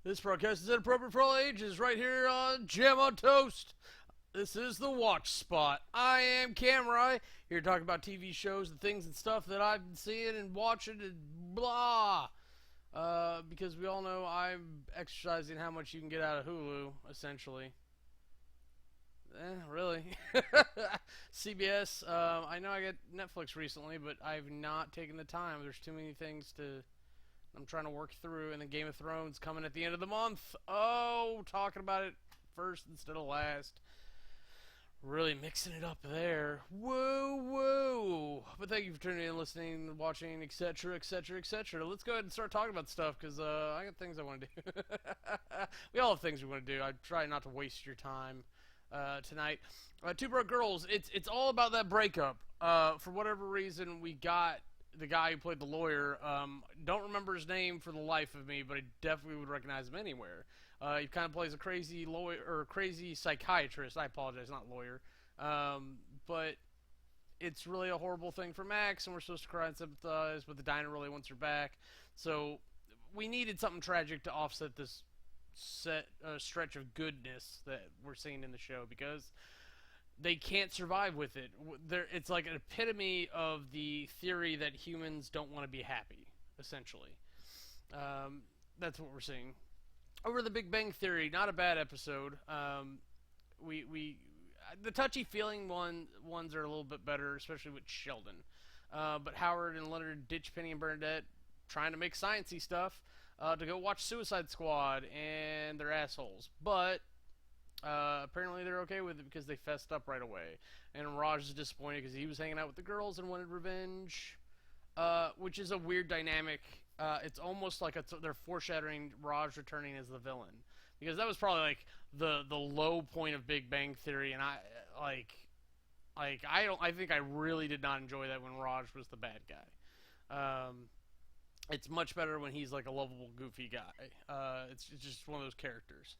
This broadcast is inappropriate for all ages, right here on Jam on Toast. This is the Watch Spot. I am Kamurai, here to talk about TV shows and things and stuff that I've been seeing and watching and blah. Because we all know I'm exercising how much you can get out of Hulu, essentially. Really. CBS, I know I got Netflix recently, but I've not taken the time. There's too many things I'm trying to work through, and then Game of Thrones coming at the end of the month. Oh, talking about it first instead of last. Really mixing it up there. Whoa, whoa. But thank you for tuning in, listening, watching, etc., etc., etc. Let's go ahead and start talking about stuff, because I got things I want to do. We all have things we want to do. I try not to waste your time tonight. Two Broke Girls, it's all about that breakup. For whatever reason, we got the guy who played the lawyer. Don't remember his name for the life of me, but I definitely would recognize him anywhere. He kind of plays a crazy lawyer or crazy psychiatrist. I apologize, not lawyer. But it's really a horrible thing for Max, and we're supposed to cry and sympathize, but the diner really wants her back. So we needed something tragic to offset this stretch of goodness that we're seeing in the show, because they can't survive with it. It's like an epitome of the theory that humans don't want to be happy, essentially. That's what we're seeing. Over the Big Bang Theory, not a bad episode. The touchy-feeling ones are a little bit better, especially with Sheldon. But Howard and Leonard ditch Penny and Bernadette trying to make sciencey stuff to go watch Suicide Squad, and they're assholes. But apparently they're okay with it because they fessed up right away. And Raj is disappointed because he was hanging out with the girls and wanted revenge, which is a weird dynamic. It's almost like they're foreshadowing Raj returning as the villain, because that was probably like the low point of Big Bang Theory, and I think I really did not enjoy that when Raj was the bad guy. It's much better when he's like a lovable, goofy guy. It's just one of those characters.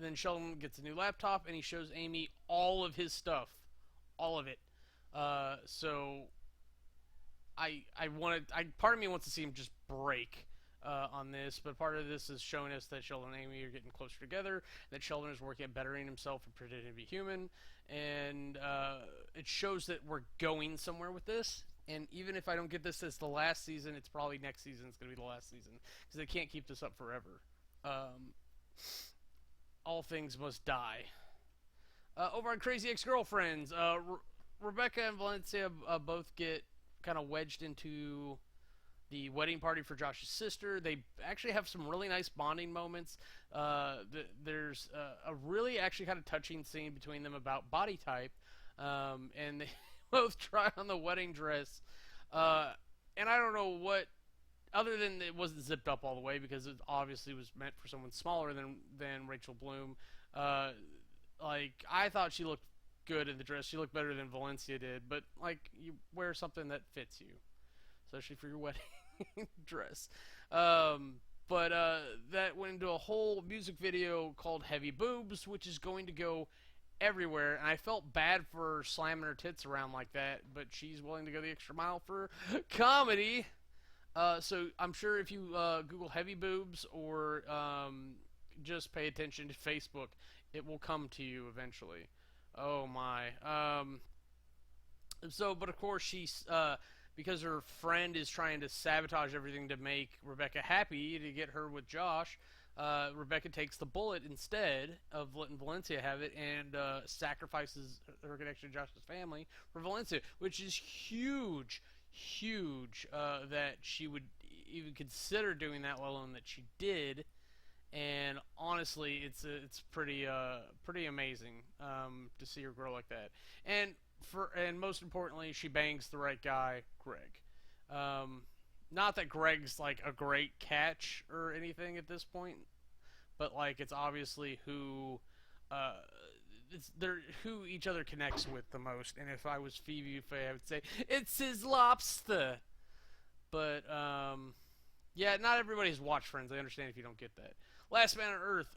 Then Sheldon gets a new laptop, and he shows Amy all of his stuff, all of it. So part of me wants to see him just break on this, but part of this is showing us that Sheldon and Amy are getting closer together, that Sheldon is working at bettering himself and pretending to be human, and it shows that we're going somewhere with this. And even if I don't get this as the last season, it's probably next season it's going to be the last season, because they can't keep this up forever. All things must die. Over on Crazy Ex-Girlfriends, Rebecca and Valencia both get kind of wedged into the wedding party for Josh's sister. They actually have some really nice bonding moments. There's a really actually kind of touching scene between them about body type, and they both try on the wedding dress, and I don't know what, other than it wasn't zipped up all the way, because it obviously was meant for someone smaller than Rachel Bloom. Like, I thought she looked good in the dress. She looked better than Valencia did, but like, you wear something that fits you, especially for your wedding dress. But that went into a whole music video called Heavy Boobs, which is going to go everywhere, and I felt bad for slamming her tits around like that, but she's willing to go the extra mile for comedy. So I'm sure if you Google Heavy Boobs, or just pay attention to Facebook, it will come to you eventually. Oh my. But of course she's, because her friend is trying to sabotage everything to make Rebecca happy, to get her with Josh, Rebecca takes the bullet instead of letting Valencia have it, and sacrifices her connection to Josh's family for Valencia, which is huge that she would even consider doing that, let alone that she did. And honestly, it's pretty amazing to see her grow like that. And most importantly, she bangs the right guy, Greg. Not that Greg's like a great catch or anything at this point, but like, it's obviously who who each other connects with the most. And if I was Phoebe Buffay, I would say it's his lobster. But yeah, not everybody's watched Friends. I understand if you don't get that. Last Man on Earth.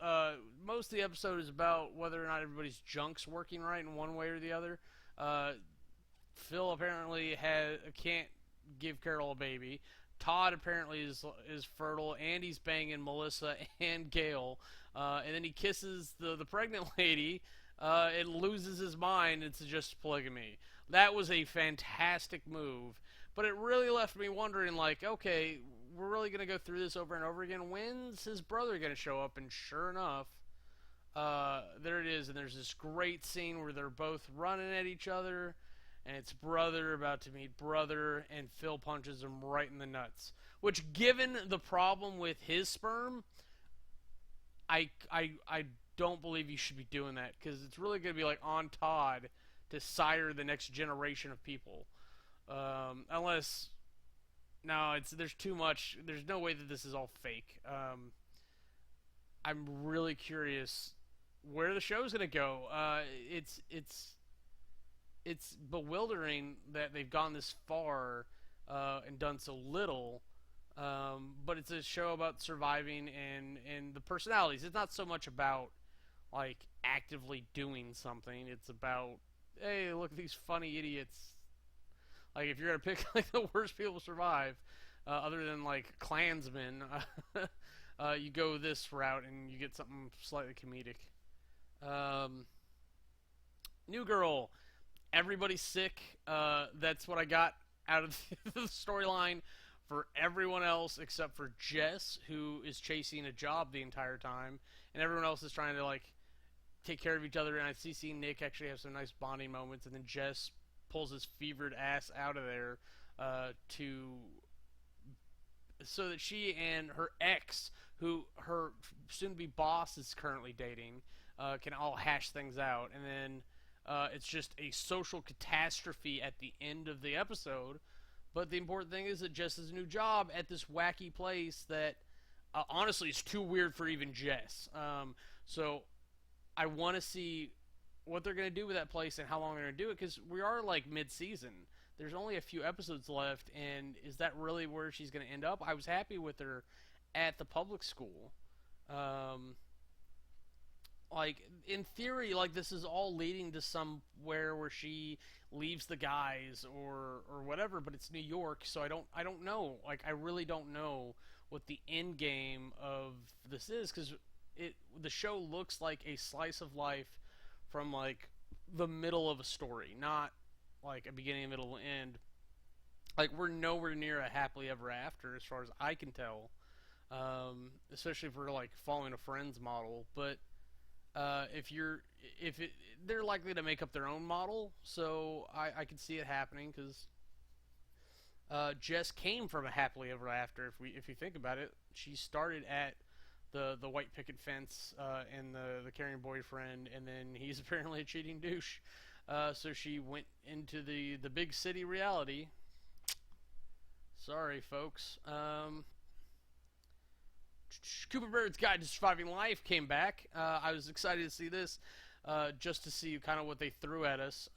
Most of the episode is about whether or not everybody's junk's working right in one way or the other. Phil apparently can't give Carol a baby. Todd apparently is fertile, and he's banging Melissa and Gail, and then he kisses the pregnant lady, and loses his mind. It's just polygamy. That was a fantastic move, but it really left me wondering, like, okay, we're really gonna go through this over and over again. When's his brother gonna show up? And sure enough, there it is, and there's this great scene where they're both running at each other, and it's brother about to meet brother, and Phil punches him right in the nuts. Which, given the problem with his sperm, I don't believe you should be doing that, because it's really going to be like on Todd to sire the next generation of people. Unless, no, there's too much. There's no way that this is all fake. I'm really curious where the show's gonna go. It's bewildering that they've gone this far and done so little. But it's a show about surviving and the personalities. It's not so much about like actively doing something. It's about, hey, look at these funny idiots. Like, if you're gonna pick like the worst people to survive, other than like Klansmen, you go this route and you get something slightly comedic. New Girl, everybody's sick. That's what I got out of the storyline for everyone else except for Jess, who is chasing a job the entire time, and everyone else is trying to like take care of each other. And I see Nick actually have some nice bonding moments, and then Jess pulls his fevered ass out of there so that she and her ex, who her soon-to-be boss is currently dating, can all hash things out. And then it's just a social catastrophe at the end of the episode. But the important thing is that Jess has a new job at this wacky place that honestly is too weird for even Jess. So I want to see what they're going to do with that place and how long they're going to do it, because we are like mid-season. There's only a few episodes left, and is that really where she's going to end up? I was happy with her at the public school. Like, in theory, like, this is all leading to somewhere where she leaves the guys or whatever, but it's New York, so I don't know. Like, I really don't know what the end game of this is, because the show looks like a slice of life from, like, the middle of a story, not like a beginning, middle, end. Like, we're nowhere near a happily ever after as far as I can tell, especially if we're like following a Friends model. But they're likely to make up their own model, so I could see it happening, because Jess came from a happily ever after. If you think about it, she started at the white picket fence and the caring boyfriend, and then he's apparently a cheating douche. So she went into the big city reality. Sorry, folks. Cooper Bird's Guide to Surviving Life came back. I was excited to see this, just to see kind of what they threw at us.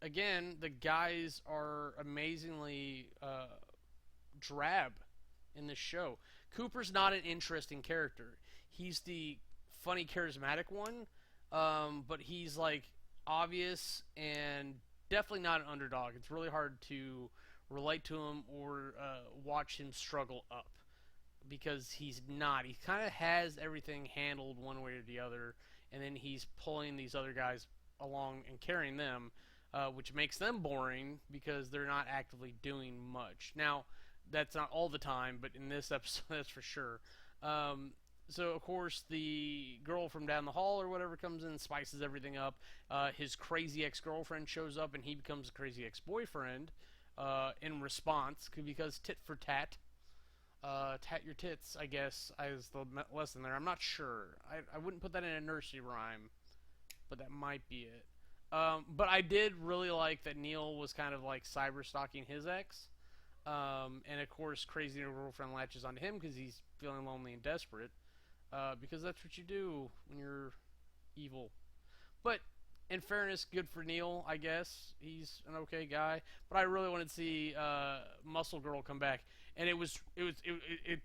Again, the guys are amazingly drab in this show. Cooper's not an interesting character. He's the funny, charismatic one, but he's like obvious and definitely not an underdog. It's really hard to relate to him or watch him struggle up, because he's not. He kind of has everything handled one way or the other, and then he's pulling these other guys along and carrying them, which makes them boring because they're not actively doing much. Now, that's not all the time, but in this episode, that's for sure. So, of course, the girl from down the hall or whatever comes in and spices everything up. His crazy ex-girlfriend shows up, and he becomes a crazy ex-boyfriend in response, because tit for tat. Tat your tits, I guess, is the lesson there. I'm not sure. I wouldn't put that in a nursery rhyme, but that might be it. But I did really like that Neil was kind of like cyber-stalking his ex. And of course, crazy girlfriend latches onto him because he's feeling lonely and desperate. Because that's what you do when you're evil. But in fairness, good for Neil, I guess. He's an okay guy. But I really wanted to see Muscle Girl come back, and it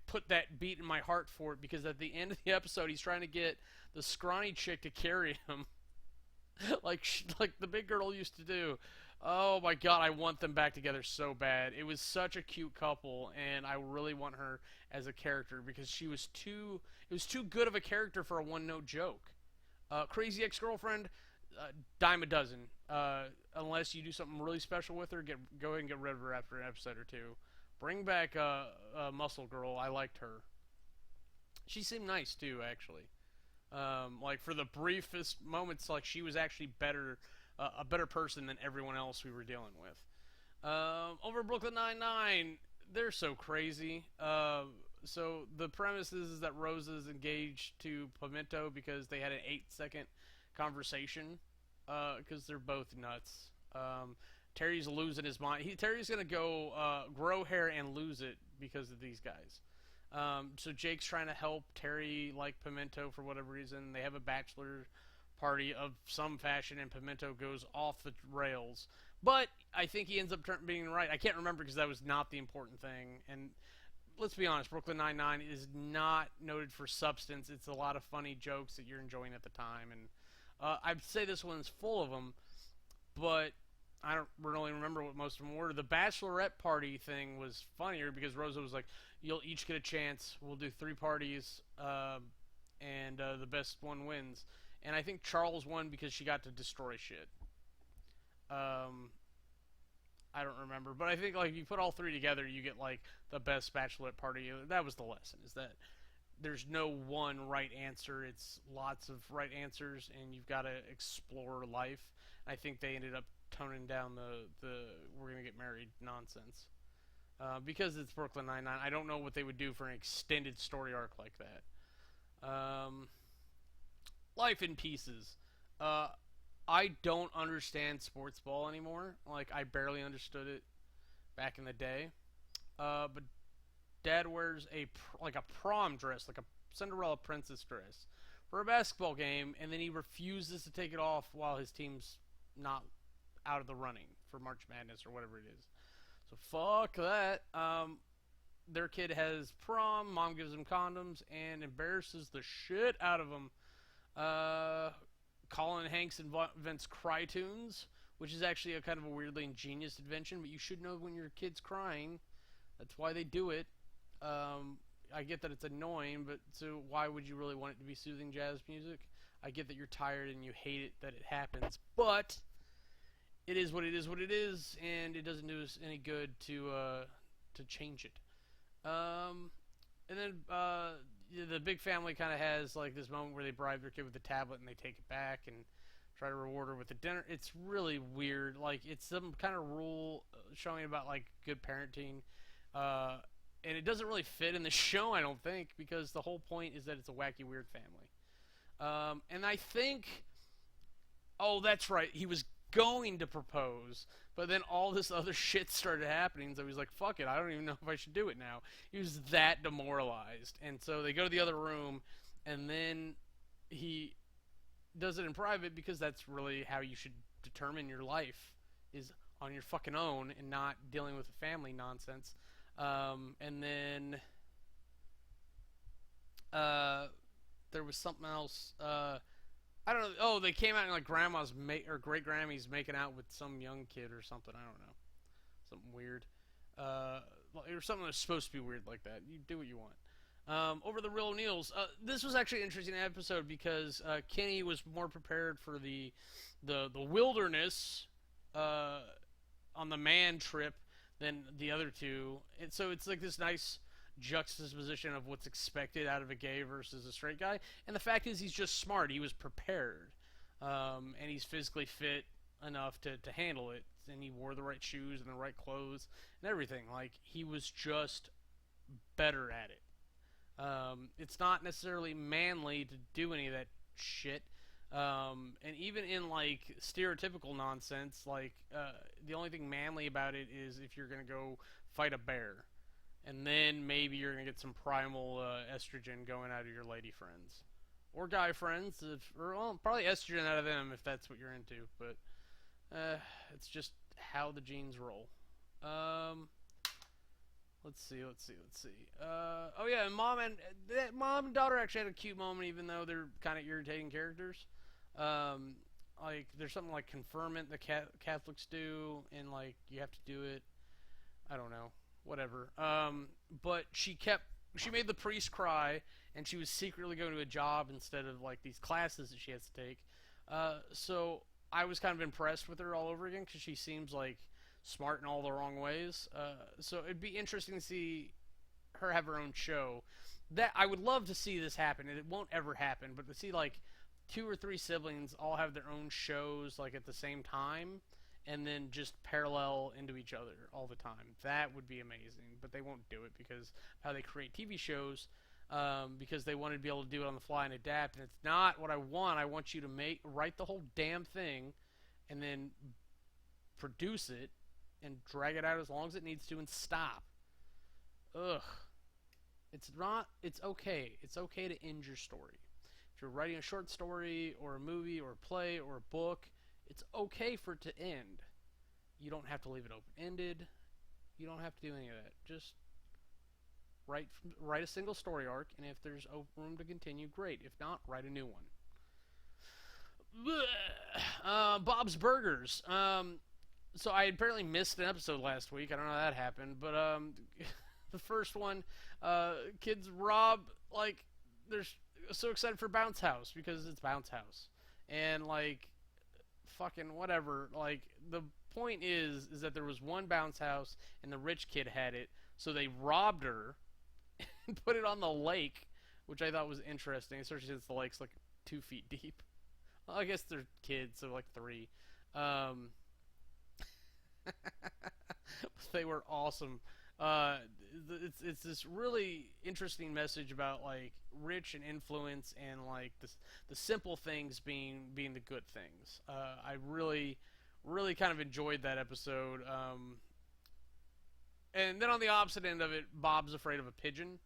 put that beat in my heart for it, because at the end of the episode, he's trying to get the scrawny chick to carry him, like the big girl used to do. Oh my god, I want them back together so bad. It was such a cute couple, and I really want her as a character because she was too. It was too good of a character for a one-note joke. Crazy Ex-Girlfriend, dime a dozen. Unless you do something really special with her, go ahead and get rid of her after an episode or two. Bring back Muscle Girl. I liked her. She seemed nice too, actually. Like for the briefest moments, like she was actually a better person than everyone else we were dealing with. Over Brooklyn Nine-Nine, they're so crazy. So the premise is that Rosa's engaged to Pimento because they had an 8-second conversation. Because they're both nuts. Terry's losing his mind. Terry's gonna go grow hair and lose it because of these guys. So Jake's trying to help Terry like Pimento for whatever reason. They have a bachelor party of some fashion, and Pimento goes off the rails. But I think he ends up being right. I can't remember because that was not the important thing. And let's be honest, Brooklyn Nine-Nine is not noted for substance. It's a lot of funny jokes that you're enjoying at the time. And I'd say this one's full of them, but I don't really remember what most of them were. The bachelorette party thing was funnier because Rosa was like, "You'll each get a chance. We'll do 3 parties, and the best one wins." And I think Charles won because she got to destroy shit. I don't remember, but I think like if you put all 3 together, you get like the best bachelorette party. That was the lesson: is that there's no one right answer. It's lots of right answers, and you've got to explore life. I think they ended up toning down the we're gonna get married nonsense because it's Brooklyn Nine-Nine. I don't know what they would do for an extended story arc like that. Life in Pieces. I don't understand sports ball anymore. Like I barely understood it back in the day. But Dad wears like a prom dress, like a Cinderella princess dress, for a basketball game, and then he refuses to take it off while his team's not out of the running for March Madness or whatever it is. So fuck that. Their kid has prom. Mom gives him condoms and embarrasses the shit out of him. Colin Hanks invents Crytoons, which is actually a kind of a weirdly ingenious invention, but you should know when your kid's crying. That's why they do it. I get that it's annoying, but so why would you really want it to be soothing jazz music? I get that you're tired and you hate it that it happens, but it is what it is, and it doesn't do us any good to change it. And then the big family kind of has like this moment where they bribe their kid with the tablet and they take it back and try to reward her with the dinner. It's really weird. Like it's some kind of rule showing about like good parenting. And it doesn't really fit in the show, I don't think, because the whole point is that it's a wacky, weird family. And I think, oh, that's right, he was going to propose, but then all this other shit started happening, so he's like, fuck it, I don't even know if I should do it now. He was that demoralized. And so they go to the other room, and then he does it in private because that's really how you should determine your life, is on your fucking own and not dealing with the family nonsense. And then there was something else. I don't know. Oh, they came out and like grandma's or great Grammy's making out with some young kid or something. I don't know. Something weird. Or something that's supposed to be weird like that. You do what you want. Over the Real Neals. This was actually an interesting episode because Kenny was more prepared for the wilderness on the man trip than the other two. And so it's like this nice juxtaposition of what's expected out of a gay versus a straight guy. And the fact is he's just smart. He was prepared. And he's physically fit enough to handle it. And he wore the right shoes and the right clothes and everything. Like, he was just better at it. It's not necessarily manly to do any of that shit. And even in like stereotypical nonsense, like the only thing manly about it is if you're gonna go fight a bear, and then maybe you're gonna get some primal estrogen going out of your lady friends or guy friends, or well, probably estrogen out of them if that's what you're into. But it's just how the genes roll. Let's see. Oh yeah, and mom and daughter actually had a cute moment, even though they're kind of irritating characters. like there's something like conferment the Catholics do, and like you have to do it. I don't know, whatever. But she made the priest cry, and she was secretly going to a job instead of like these classes that she has to take. So I was kind of impressed with her all over again because she seems like smart in all the wrong ways. So it'd be interesting to see her have her own show. That I would love to see this happen, and it won't ever happen. But to see like two or three siblings all have their own shows like at the same time, and then just parallel into each other all the time, that would be amazing. But they won't do it because how they create TV shows. Because they wanted to be able to do it on the fly and adapt, and it's not what I want. I want you to write the whole damn thing, and then produce it and drag it out as long as it needs to and stop. Ugh. It's not. It's okay. It's okay to end your story. If you're writing a short story or a movie or a play or a book, it's okay for it to end. You don't have to leave it open-ended. You don't have to do any of that. Just write a single story arc, and if there's room to continue, great. If not, write a new one. Bob's Burgers. So I apparently missed an episode last week. I don't know how that happened, but the first one, kids rob, like, they're so excited for Bounce House because it's Bounce House, and like, fucking whatever. Like, the point is that there was one Bounce House and the rich kid had it, so they robbed her and put it on the lake, which I thought was interesting, especially since the lake's like 2 feet deep. Well, I guess they're kids, so like 3. They were awesome. It's this really interesting message about like rich and influence, and like the simple things being the good things. I really kind of enjoyed that episode. And then on the opposite end of it, Bob's afraid of a pigeon,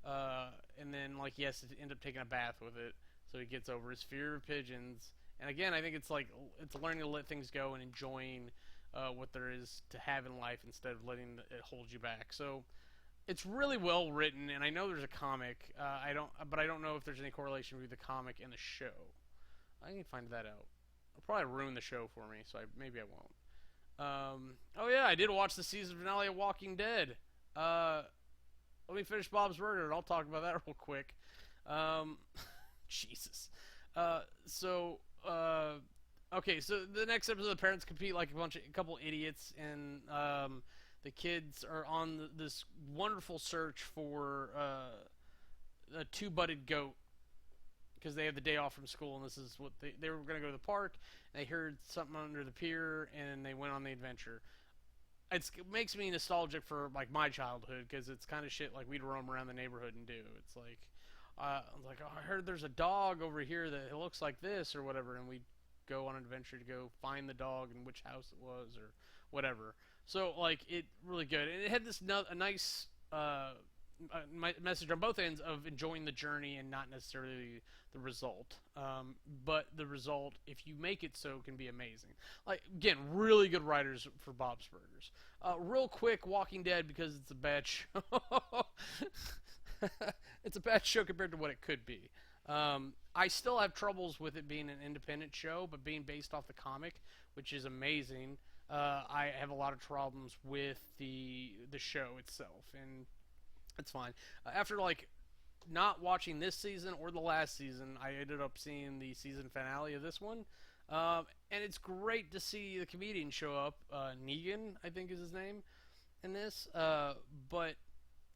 and then like he has to end up taking a bath with it, so he gets over his fear of pigeons. And again, I think it's like it's learning to let things go and enjoying what there is to have in life instead of letting it hold you back. So it's really well written, and I know there's a comic. But I don't know if there's any correlation between the comic and the show. I can find that out. It'll probably ruin the show for me, so maybe I won't. Oh yeah, I did watch the season finale of Walking Dead. Let me finish Bob's Burger, and I'll talk about that real quick. Jesus. Okay, so the next episode, the parents compete like a couple idiots, and the kids are on this wonderful search for a two-butted goat because they have the day off from school, and this is what they were going to go to the park, and they heard something under the pier, and they went on the adventure. It makes me nostalgic for like my childhood because it's kind of shit like we'd roam around the neighborhood and do. It's like, oh, I heard there's a dog over here that looks like this or whatever, and we'd go on an adventure to go find the dog and which house it was or whatever. So like it really good, and it had this a nice message on both ends of enjoying the journey and not necessarily the result. But the result, if you make it so, can be amazing. Like again, really good writers for Bob's Burgers. Real quick, Walking Dead, because it's a bad show. It's a bad show compared to what it could be. I still have troubles with it being an independent show, but being based off the comic, which is amazing, I have a lot of problems with the show itself, and it's fine. After like not watching this season or the last season, I ended up seeing the season finale of this one, and it's great to see the comedian show up. Negan, I think is his name, in this. But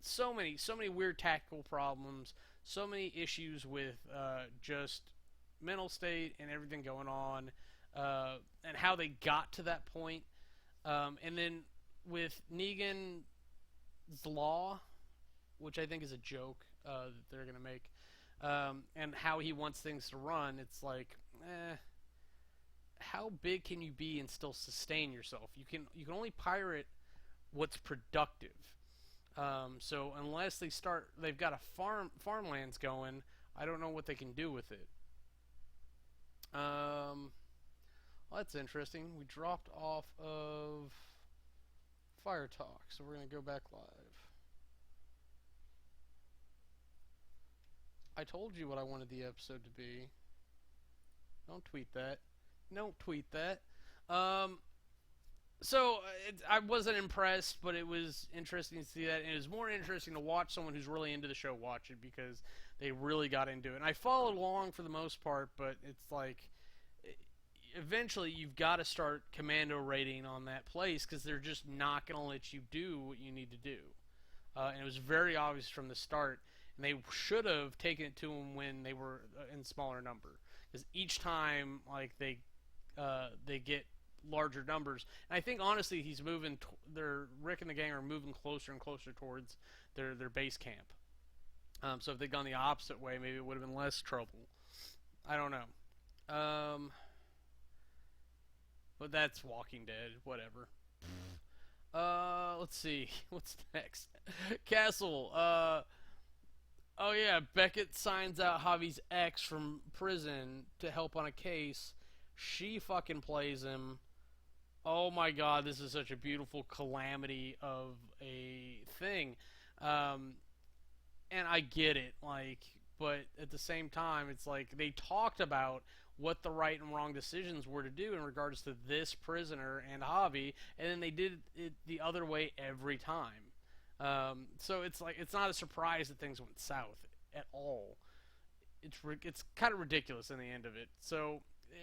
so many weird tactical problems, so many issues with just mental state and everything going on, and how they got to that point. And then with Negan's Law, which I think is a joke that they're going to make, and how he wants things to run, it's like, how big can you be and still sustain yourself? You can only pirate what's productive. So unless they've got a farmlands going, I don't know what they can do with it. Well, that's interesting. We dropped off of Fire Talk, so we're going to go back live. I told you what I wanted the episode to be. Don't tweet that. Don't tweet that. Um, so I wasn't impressed, but it was interesting to see that, and it was more interesting to watch someone who's really into the show watch it because they really got into it. And I followed along for the most part, but it's like eventually you've got to start commando rating on that place because they're just not going to let you do what you need to do. And it was very obvious from the start. And they should have taken it to them when they were in smaller number, because each time like they get larger numbers. And I think honestly he's moving. They're Rick and the gang are moving closer and closer towards their base camp. So if they'd gone the opposite way, maybe it would have been less trouble. I don't know. But that's Walking Dead. Whatever. Let's see. What's next? Castle. Oh yeah, Beckett signs out Javi's ex from prison to help on a case. She fucking plays him. Oh my god, this is such a beautiful calamity of a thing. Um, and I get it, like, but at the same time, it's like they talked about what the right and wrong decisions were to do in regards to this prisoner and Javi, and then they did it the other way every time. So it's like it's not a surprise that things went south at all. It's kind of ridiculous in the end of it. So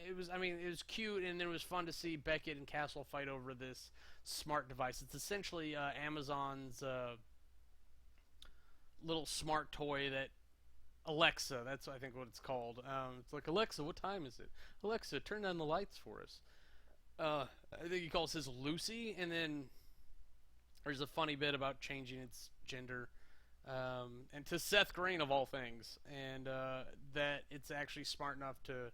it was, I mean, it was cute, and it was fun to see Beckett and Castle fight over this smart device. It's essentially Amazon's little smart toy that Alexa. That's I think what it's called. It's like, Alexa, what time is it? Alexa, turn down the lights for us. I think he calls his Lucy, and then there's a funny bit about changing its gender, and to Seth Green of all things, and that it's actually smart enough to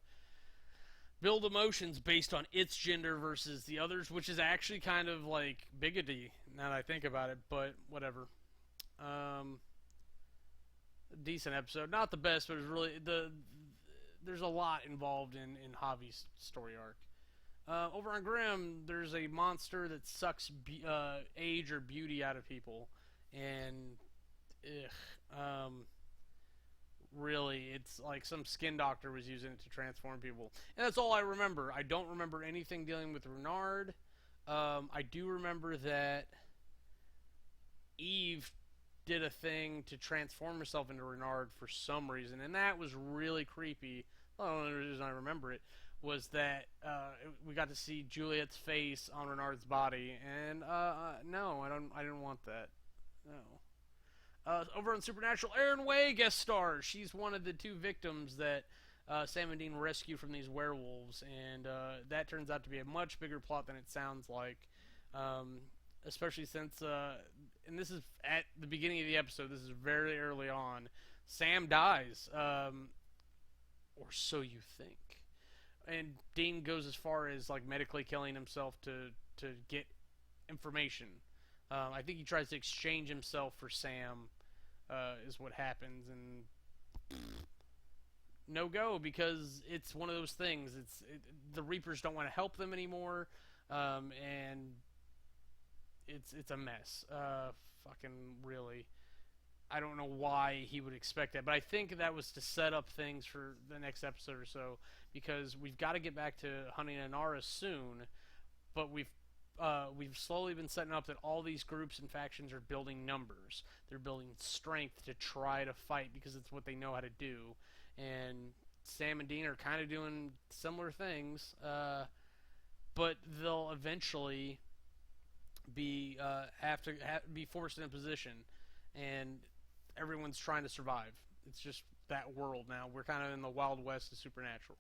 build emotions based on its gender versus the others, which is actually kind of like bigoty now that I think about it, but whatever. Um, Decent episode, not the best, but it was really there's a lot involved in Javi's story arc. Over on Grimm, there's a monster that sucks age or beauty out of people, and really, it's like some skin doctor was using it to transform people, and that's all I remember. I don't remember anything dealing with Renard. I do remember that Eve did a thing to transform herself into Renard for some reason, and that was really creepy. Well, the only reason I remember it was that we got to see Juliet's face on Renard's body, and no, I didn't want that. No. Over on Supernatural, Erin Way guest stars. She's one of the two victims that Sam and Dean rescue from these werewolves, and that turns out to be a much bigger plot than it sounds like. Especially since, and this is at the beginning of the episode, this is very early on, Sam dies, or so you think. And Dean goes as far as like medically killing himself to get information. I think he tries to exchange himself for Sam, is what happens, and no go, because it's one of those things. The Reapers don't want to help them anymore, and it's a mess. Fucking really. I don't know why he would expect that, but I think that was to set up things for the next episode or so, because we've got to get back to hunting Inara soon, but we've slowly been setting up that all these groups and factions are building numbers. They're building strength to try to fight because it's what they know how to do, and Sam and Dean are kind of doing similar things, but they'll eventually be be forced in a position, and everyone's trying to survive. It's just that world now. We're kind of in the Wild West of Supernatural.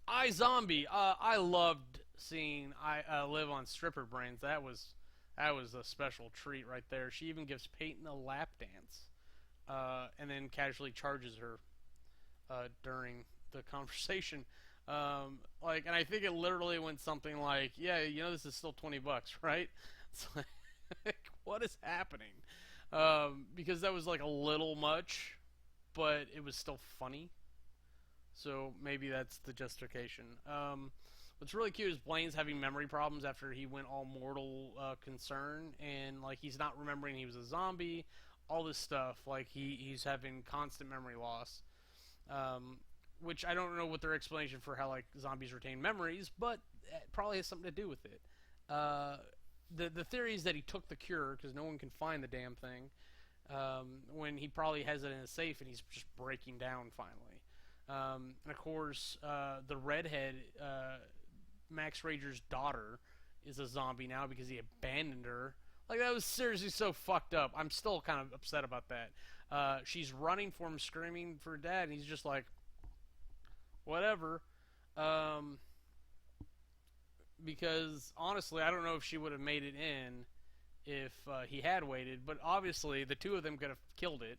iZombie. I loved seeing I live on stripper brains. That was a special treat right there. She even gives Peyton a lap dance, and then casually charges her during the conversation. And I think it literally went something like, "Yeah, you know, this is still $20, right?" It's like, what is happening? Because that was like a little much, but it was still funny. So maybe that's the justification. What's really cute is Blaine's having memory problems after he went all mortal concern, and like he's not remembering he was a zombie. All this stuff, like he's having constant memory loss. which I don't know what their explanation for how like zombies retain memories, but it probably has something to do with it. Uh, the theory is that he took the cure because no one can find the damn thing. When he probably has it in a safe and he's just breaking down finally. And of course, the redhead, Max Rager's daughter, is a zombie now because he abandoned her. Like, that was seriously so fucked up. I'm still kind of upset about that. She's running for him, screaming for dad, and he's just like, whatever. Um, because, honestly, I don't know if she would have made it in if he had waited, but obviously the two of them could have killed it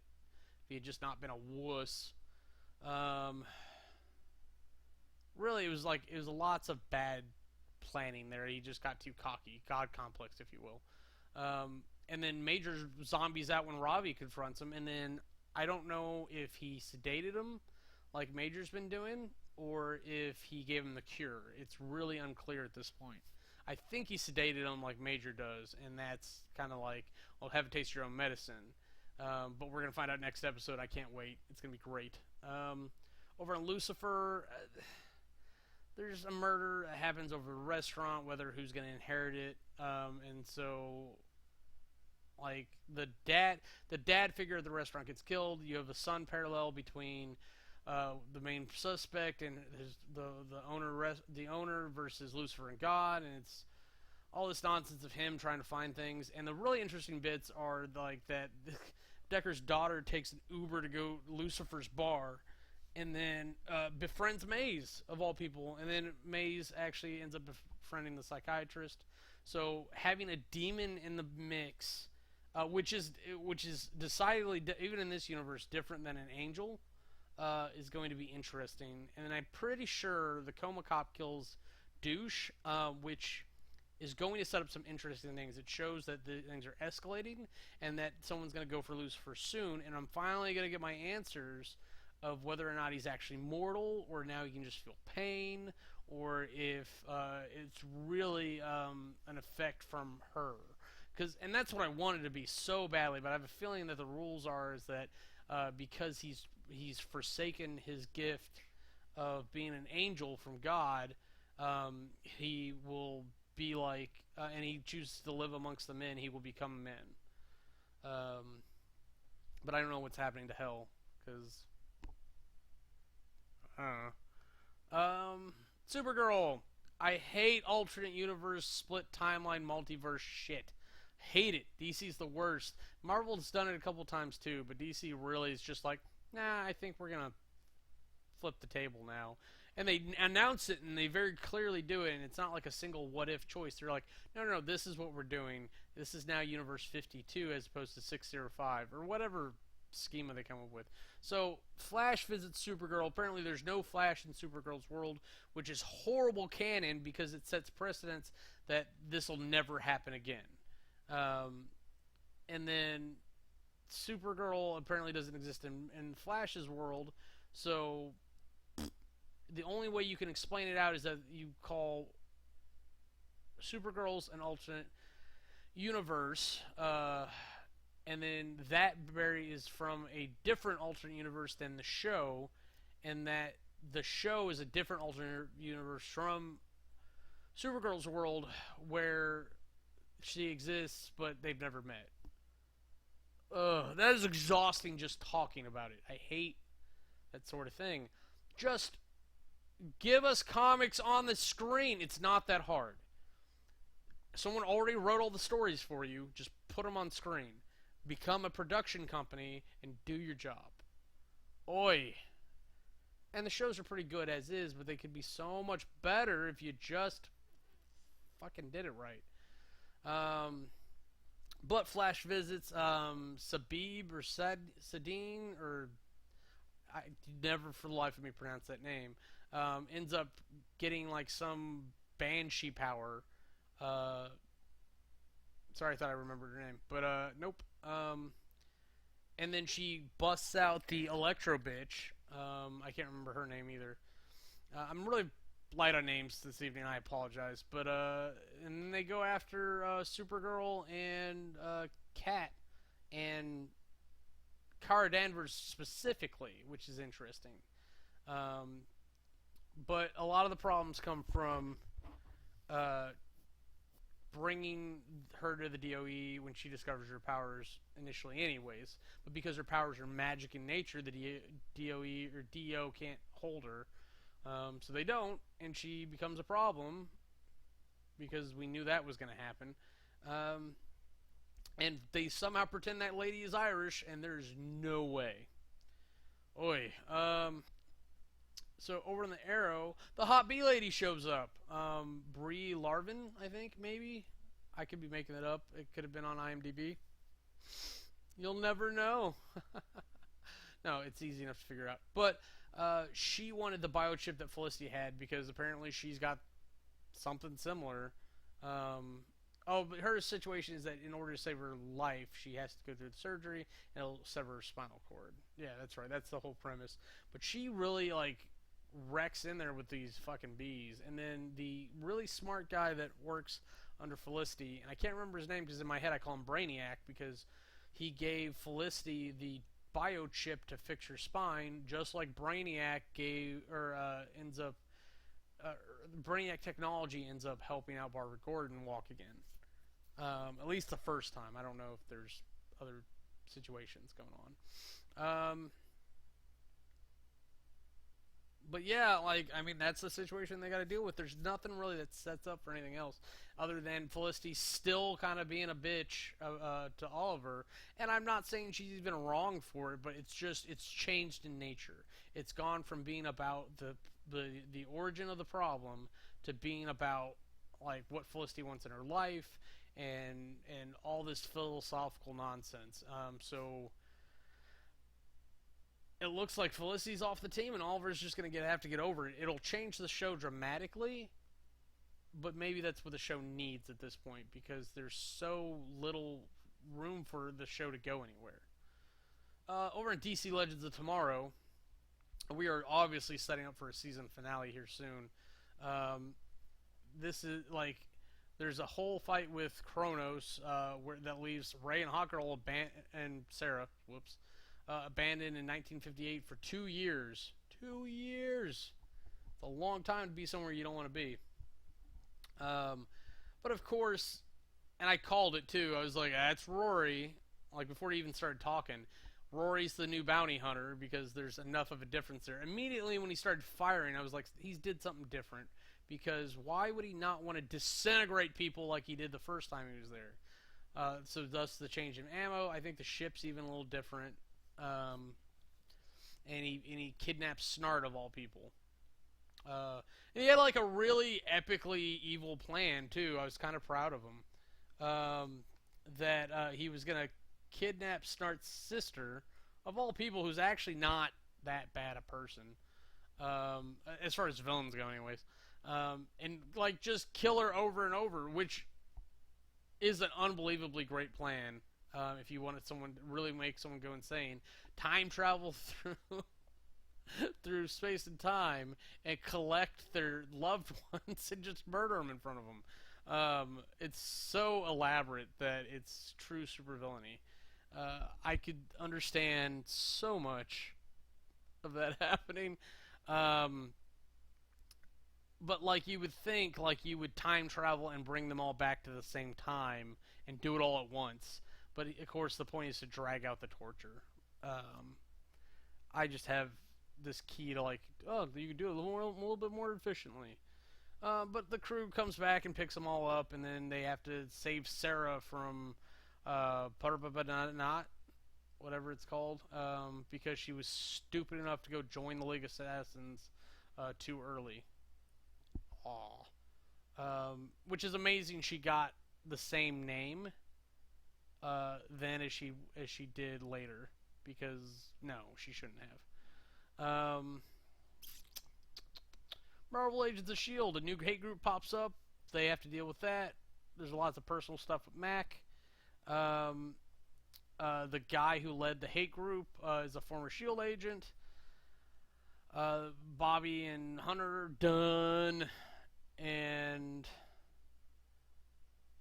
if he had just not been a wuss. Um, really, it was lots of bad planning there. He just got too cocky, god complex, if you will. And then Major zombies out when Ravi confronts him, and then I don't know if he sedated him, like Major's been doing, or if he gave him the cure. It's really unclear at this point. I think he sedated him like Major does, and that's kind of like, well, have a taste of your own medicine. But we're going to find out next episode. I can't wait. It's going to be great. Over on Lucifer, there's a murder that happens over a restaurant, whether who's going to inherit it. And so, like, the dad figure of the restaurant gets killed. You have a son parallel between the main suspect and the owner versus Lucifer and God, and it's all this nonsense of him trying to find things. And the really interesting bits are like that Decker's daughter takes an Uber to go to Lucifer's bar, and then befriends Maze of all people, and then Maze actually ends up befriending the psychiatrist. So having a demon in the mix, which is decidedly even in this universe different than an angel. Is going to be interesting. And then I'm pretty sure the Coma Cop kills Douche, which is going to set up some interesting things. It shows that the things are escalating and that someone's going to go for Lucifer soon. And I'm finally going to get my answers of whether or not he's actually mortal, or now he can just feel pain, or if it's really an effect from her. And that's what I wanted to be so badly, but I have a feeling that the rules are is that because he's forsaken his gift of being an angel from God, he will be like, and he chooses to live amongst the men, he will become men. But I don't know what's happening to hell, because, Supergirl. I hate alternate universe, split timeline, multiverse shit. Hate it. DC's the worst. Marvel's done it a couple times too, but DC really is just like, nah, I think we're gonna flip the table now. And they announce it, and they very clearly do it, and it's not like a single what-if choice. They're like, no, this is what we're doing. This is now Universe 52 as opposed to 605, or whatever schema they come up with. So, Flash visits Supergirl. Apparently there's no Flash in Supergirl's world, which is horrible canon because it sets precedence that this will never happen again. And then Supergirl apparently doesn't exist in Flash's world, so the only way you can explain it out is that you call Supergirl's an alternate universe, and then that Barry is from a different alternate universe than the show, and that the show is a different alternate universe from Supergirl's world where she exists, but they've never met. That is exhausting just talking about it. I hate that sort of thing. Just give us comics on the screen. It's not that hard. Someone already wrote all the stories for you. Just put them on screen. Become a production company and do your job. Oi. And the shows are pretty good as is, but they could be so much better if you just fucking did it right. But Flash visits Sabib or Sadine, or I never for the life of me pronounce that name. Ends up getting like some banshee power. Sorry, I thought I remembered her name, but nope. And then she busts out the Electro bitch. I can't remember her name either. I'm really light on names this evening. I apologize, but and then they go after Supergirl and Cat and Kara Danvers specifically, which is interesting. Um, but a lot of the problems come from uh, bringing her to the DOE when she discovers her powers initially, anyways. But because her powers are magic in nature, the DOE or DO can't hold her. So they don't, and she becomes a problem because we knew that was going to happen. Um, and they somehow pretend that lady is Irish, and there's no way. Oi. So over in the Arrow, the hot bee lady shows up. Brie Larvin, I think, maybe. I could be making it up. It could have been on IMDb. You'll never know. No, it's easy enough to figure out. But she wanted the biochip that Felicity had because apparently she's got something similar. But her situation is that in order to save her life, she has to go through the surgery and it'll sever her spinal cord. Yeah, that's right. That's the whole premise. But she really wrecks in there with these fucking bees, and then the really smart guy that works under Felicity, and I can't remember his name because in my head I call him Brainiac because he gave Felicity the biochip to fix her spine, just like Brainiac gave or ends up. Brainiac technology ends up helping out Barbara Gordon walk again. At least the first time. I don't know if there's other situations going on. But yeah, that's the situation they got to deal with. There's nothing really that sets up for anything else other than Felicity still kind of being a bitch to Oliver. And I'm not saying she's even wrong for it, but it's changed in nature. It's gone from being about the origin of the problem to being about what Felicity wants in her life and all this philosophical nonsense. So it looks like Felicity's off the team, and Oliver's just going to have to get over it. It'll change the show dramatically, but maybe that's what the show needs at this point because there's so little room for the show to go anywhere. Over in DC Legends of Tomorrow, we are obviously setting up for a season finale here soon. This is there's a whole fight with Kronos that leaves Ray and Hawkgirl and Sarah. Abandoned in 1958 for 2 years. 2 years! It's a long time to be somewhere you don't want to be. But of course, and I called it too, I was like, that's Rory. Before he even started talking, Rory's the new bounty hunter because there's enough of a difference there. Immediately when he started firing, I was like, he did something different. Because why would he not want to disintegrate people like he did the first time he was there? So thus the change in ammo. I think the ship's even a little different. And he kidnaps Snart of all people. And he had a really epically evil plan too. I was kind of proud of him. That he was gonna kidnap Snart's sister of all people, who's actually not that bad a person. As far as villains go, anyways. And just kill her over and over, which is an unbelievably great plan. If you wanted someone to really make someone go insane, time travel through space and time and collect their loved ones and just murder them in front of them. It's so elaborate that it's true supervillainy. I could understand so much of that happening. But you would think you would time travel and bring them all back to the same time and do it all at once. But of course, the point is to drag out the torture. I just have this key to you can do it a little bit more efficiently. But the crew comes back and picks them all up, and then they have to save Sarah from Not, whatever it's called, because she was stupid enough to go join the League of Assassins too early. Which is amazing. She got the same name then as she did later, because no, she shouldn't have. Marvel Agents of S.H.I.E.L.D., a new hate group pops up. They have to deal with that. There's lots of personal stuff with Mac. The guy who led the hate group is a former S.H.I.E.L.D. agent. Bobby and Hunter are done. And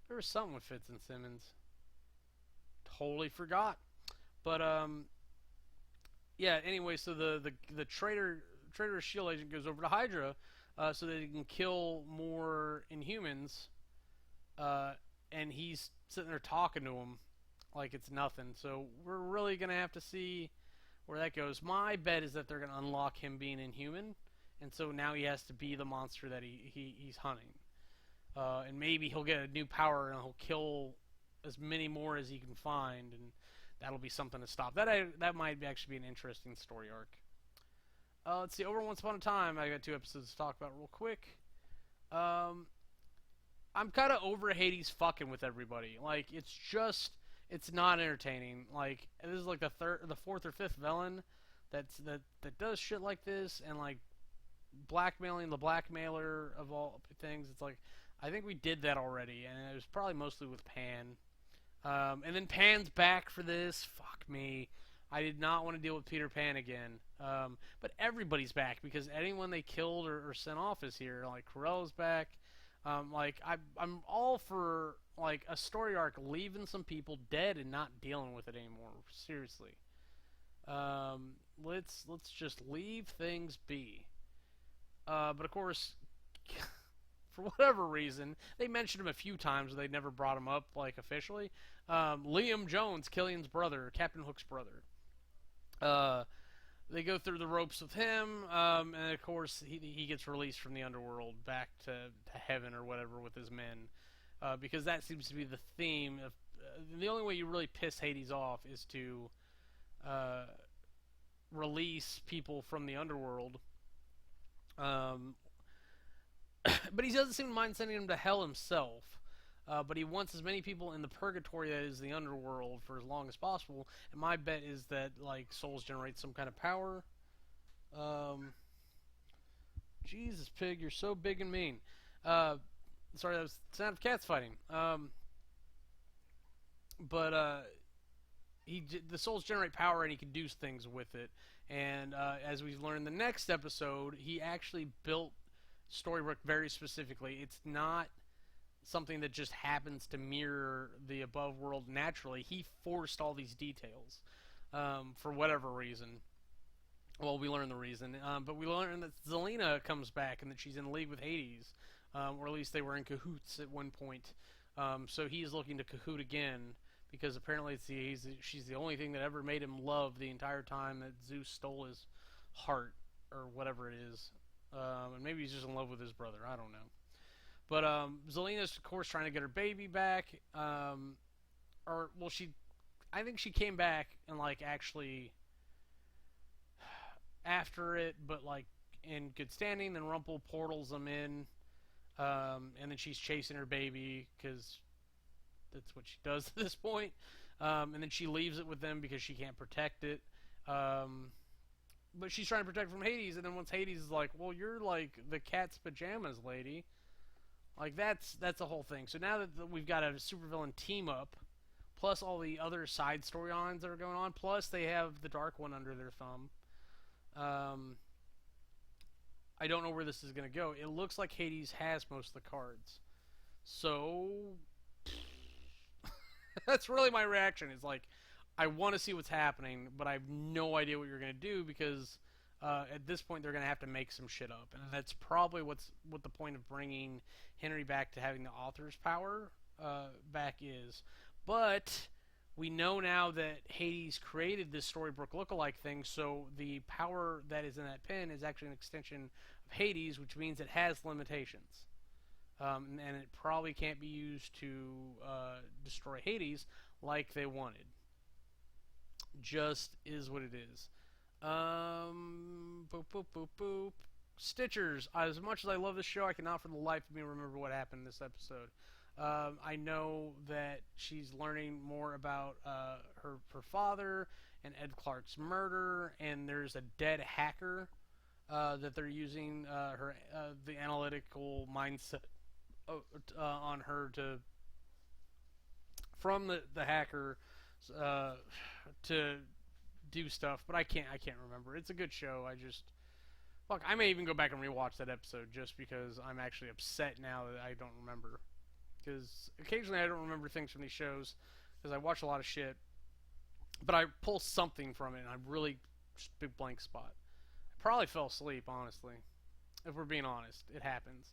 there was something with Fitz and Simmons. Totally forgot. But yeah, anyway, so the traitorous Shield agent goes over to Hydra, so that he can kill more Inhumans. And he's sitting there talking to him like it's nothing. So we're really gonna have to see where that goes. My bet is that they're gonna unlock him being Inhuman, and so now he has to be the monster that he's hunting. And maybe he'll get a new power and he'll kill as many more as he can find, and that'll be something to stop. That might actually be an interesting story arc. Let's see. Over Once Upon a Time, I got 2 episodes to talk about real quick. I'm kind of over Hades fucking with everybody. Like, it's not entertaining. Like, this is like the 4th or 5th villain that does shit like this, and like blackmailing the blackmailer of all things. It's like, I think we did that already, and it was probably mostly with Pan. And then Pan's back for this. Fuck me. I did not want to deal with Peter Pan again. But everybody's back because anyone they killed or sent off is here. Like, Corell's back. Like, I'm all for like a story arc leaving some people dead and not dealing with it anymore. Seriously. Let's just leave things be. But of course, for whatever reason, they mentioned him a few times, but they never brought him up like officially. Liam Jones, Killian's brother, Captain Hook's brother. They go through the ropes with him, and of course he gets released from the underworld back to heaven or whatever with his men, because that seems to be the theme of the only way you really piss Hades off is to release people from the underworld. But he doesn't seem to mind sending them to hell himself. But he wants as many people in the purgatory that is the underworld for as long as possible. And my bet is that like souls generate some kind of power. Jesus, pig, you're so big and mean. Sorry, that was the sound of cats fighting. But the souls generate power, and he can do things with it. And as we learn in the next episode, he actually built Storybrooke very specifically. It's not something that just happens to mirror the above world naturally. He forced all these details for whatever reason. Well, we learn the reason, but we learn that Zelina comes back and that she's in league with Hades, or at least they were in cahoots at one point. So he's looking to cahoot again because apparently she's the only thing that ever made him love the entire time that Zeus stole his heart or whatever it is. And maybe he's just in love with his brother. I don't know. But Zelina's, of course, trying to get her baby back. I think she came back and, like, actually after it, but, like, in good standing. Then Rumpel portals them in. And then she's chasing her baby because that's what she does at this point. And then she leaves it with them because she can't protect it. But she's trying to protect from Hades, and then once Hades is like, well, you're like the cat's pajamas lady. Like, that's the whole thing. So now that we've got a supervillain team up, plus all the other side storylines that are going on, plus they have the Dark One under their thumb, I don't know where this is going to go. It looks like Hades has most of the cards. So, that's really my reaction. Is like, I want to see what's happening, but I have no idea what you're going to do because at this point they're going to have to make some shit up. And that's probably what the point of bringing Henry back to having the author's power back is. But we know now that Hades created this Storybrooke lookalike thing, so the power that is in that pen is actually an extension of Hades, which means it has limitations. And it probably can't be used to destroy Hades like they wanted. Just is what it is. Boop, boop, boop, boop. Stitchers. As much as I love this show, I cannot for the life of me remember what happened in this episode. I know that she's learning more about her father and Ed Clark's murder, and there's a dead hacker that they're using the analytical mindset on her from the hacker to do stuff, but I can't remember. It's a good show. I may even go back and rewatch that episode just because I'm actually upset now that I don't remember. Because occasionally I don't remember things from these shows because I watch a lot of shit, but I pull something from it and I'm really just big blank spot. I Probably fell asleep, honestly. If we're being honest, it happens.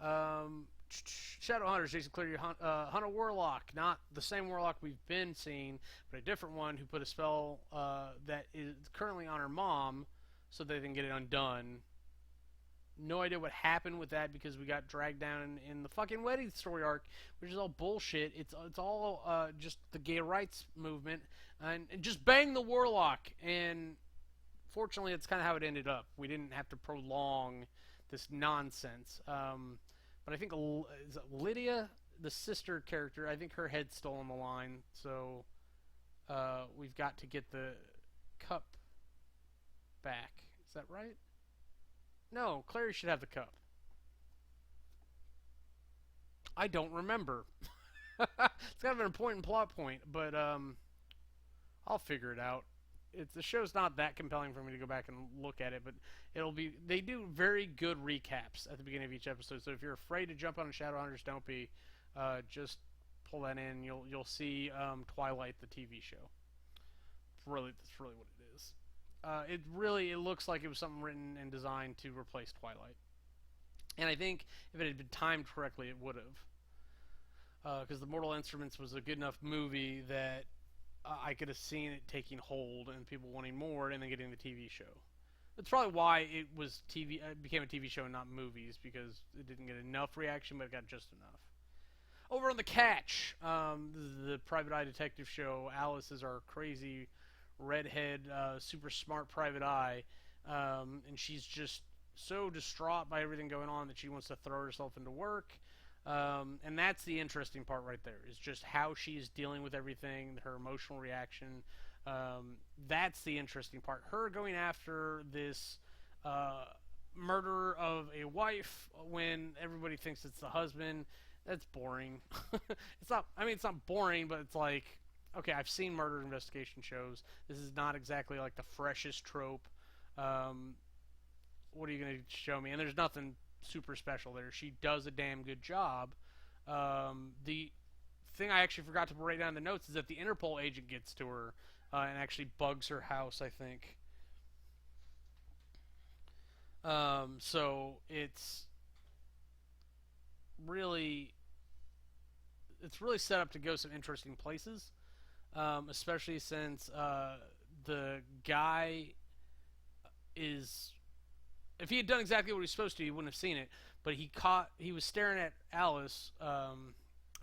Um, Shadowhunters, Jason Cleary, hunt a warlock, not the same warlock we've been seeing, but a different one who put a spell that is currently on her mom, so they can get it undone. No idea what happened with that because we got dragged down in the fucking wedding story arc, which is all bullshit. It's all just the gay rights movement, and just bang the warlock. And fortunately, it's kind of how it ended up. We didn't have to prolong this nonsense. But I think is it Lydia, the sister character, I think her head's still on the line. So we've got to get the cup back. Is that right? No, Clary should have the cup. I don't remember. It's kind of an important plot point, but I'll figure it out. The show's not that compelling for me to go back and look at it, but it'll be. They do very good recaps at the beginning of each episode. So if you're afraid to jump on Shadowhunters, don't be. Just pull that in. You'll see Twilight, the TV show. That's really what it is. It looks like it was something written and designed to replace Twilight. And I think if it had been timed correctly, it would have. Because the Mortal Instruments was a good enough movie that I could have seen it taking hold and people wanting more, and then getting the TV show. That's probably why it became a TV show and not movies, because it didn't get enough reaction, but it got just enough. Over on The Catch, the private eye detective show, Alice is our crazy redhead, super smart private eye, and she's just so distraught by everything going on that she wants to throw herself into work. And that's the interesting part right there, is just how she's dealing with everything, her emotional reaction. That's the interesting part. Her going after this murderer of a wife when everybody thinks it's the husband. That's boring. It's not. I mean, it's not boring, but it's like, okay, I've seen murder investigation shows. This is not exactly like the freshest trope. What are you going to show me? And there's nothing super special there. She does a damn good job. The thing I actually forgot to write down in the notes is that the Interpol agent gets to her and actually bugs her house, I think. So it's really set up to go some interesting places, especially since the guy is, if he had done exactly what he was supposed to, he wouldn't have seen it. But he was staring at Alice. I